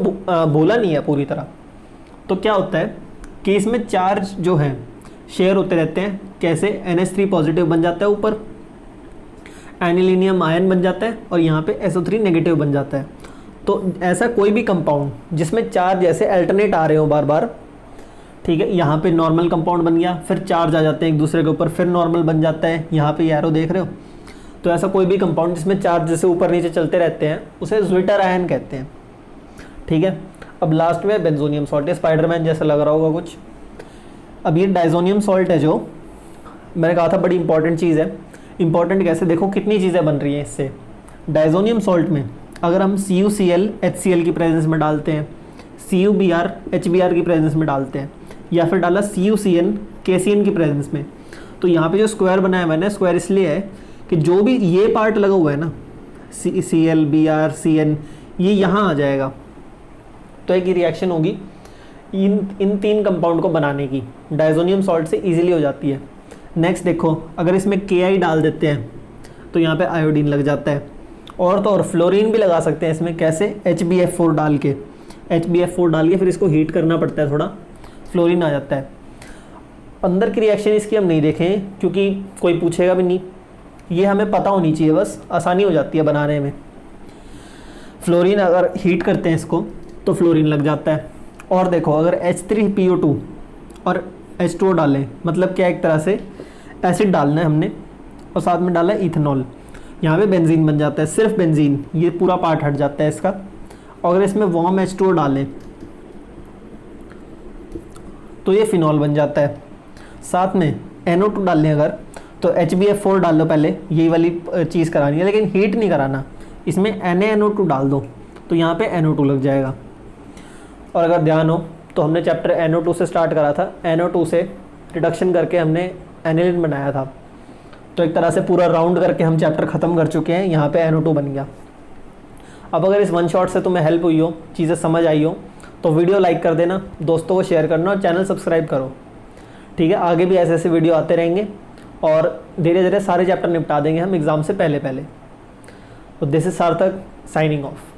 बोला नहीं है पूरी तरह। तो क्या होता है कि इसमें चार्ज जो है शेयर होते रहते हैं। कैसे, NH3 पॉजिटिव बन जाता है ऊपर, एनिलीनियम आयन बन जाता है, और यहाँ पे SO3 नेगेटिव बन जाता है। तो ऐसा कोई भी कंपाउंड जिसमें चार्ज जैसे अल्टरनेट आ रहे हो बार बार, ठीक है, यहाँ पे नॉर्मल कंपाउंड बन गया, फिर चार्ज आ जाते हैं एक दूसरे के ऊपर, फिर नॉर्मल बन जाता है, यहाँ पे एरो देख रहे हो, तो ऐसा कोई भी कंपाउंड जिसमें चार्ज जैसे ऊपर नीचे चलते रहते हैं उसे ज्विटर आयन कहते हैं। ठीक है, अब लास्ट में बेंजोनियम सॉल्ट है, स्पाइडरमैन जैसा लग रहा होगा कुछ। अब ये डाइजोनियम सॉल्ट है जो मैंने कहा था बड़ी इंपॉर्टेंट चीज़ है। इंपॉर्टेंट कैसे, देखो कितनी चीज़ें बन रही हैं इससे। डाइजोनियम सॉल्ट में अगर हम CuCl HCl की प्रेजेंस में डालते हैं, CuBr HBr की प्रेजेंस में डालते हैं, या फिर डाला CuCN KCN की प्रेजेंस में, तो यहाँ पे जो स्क्वायर बनाया मैंने, स्क्वायर इसलिए है कि जो भी ये पार्ट लगा हुआ है ना Cl Br CN, ये यहाँ आ जाएगा। तो एक रिएक्शन होगी इन 3 कंपाउंड को बनाने की, डाइजोनियम सॉल्ट से इजीली हो जाती है। नेक्स्ट देखो, अगर इसमें Ki डाल देते हैं तो यहाँ पे आयोडीन लग जाता है। और तो और फ्लोरीन भी लगा सकते हैं इसमें, कैसे, HbF4 डाल के, HbF4 डाल के फिर इसको हीट करना पड़ता है थोड़ा, फ्लोरीन आ जाता है। अंदर की रिएक्शन इसकी हम नहीं देखें क्योंकि कोई पूछेगा भी नहीं, ये हमें पता होनी चाहिए, बस आसानी हो जाती है बनाने में। फ्लोरीन अगर हीट करते हैं इसको तो फ्लोरीन लग जाता है। और देखो अगर H3PO2 और H2O डालें, मतलब क्या, एक तरह से एसिड डालना है हमने और साथ में डाला है इथेनॉल, यहाँ पे बेंजीन बन जाता है, सिर्फ बेंजीन, ये पूरा पार्ट हट जाता है इसका। और अगर इसमें वार्म H2O डालें तो ये फिनॉल बन जाता है। साथ में NO2 डाल लें अगर, तो HbF4 डाल लो, पहले यही वाली चीज़ करानी है, लेकिन हीट नहीं कराना, इसमें NaNO2 डाल दो तो यहाँ पे NO2 लग जाएगा। और अगर ध्यान हो तो हमने चैप्टर NO2 से स्टार्ट करा था, NO2 से रिडक्शन करके हमने एनिलीन बनाया था, तो एक तरह से पूरा राउंड करके हम चैप्टर ख़त्म कर चुके हैं, यहाँ पे NO2 बन गया। अब अगर इस वन शॉट से तुम्हें हेल्प हुई हो, चीज़ें समझ आई हो, तो वीडियो लाइक कर देना, दोस्तों को शेयर करना और चैनल सब्सक्राइब करो। ठीक है, आगे भी ऐसे ऐसे वीडियो आते रहेंगे और धीरे धीरे सारे चैप्टर निपटा देंगे हम एग्ज़ाम से पहले। तो दिस इज सार्थक साइनिंग ऑफ।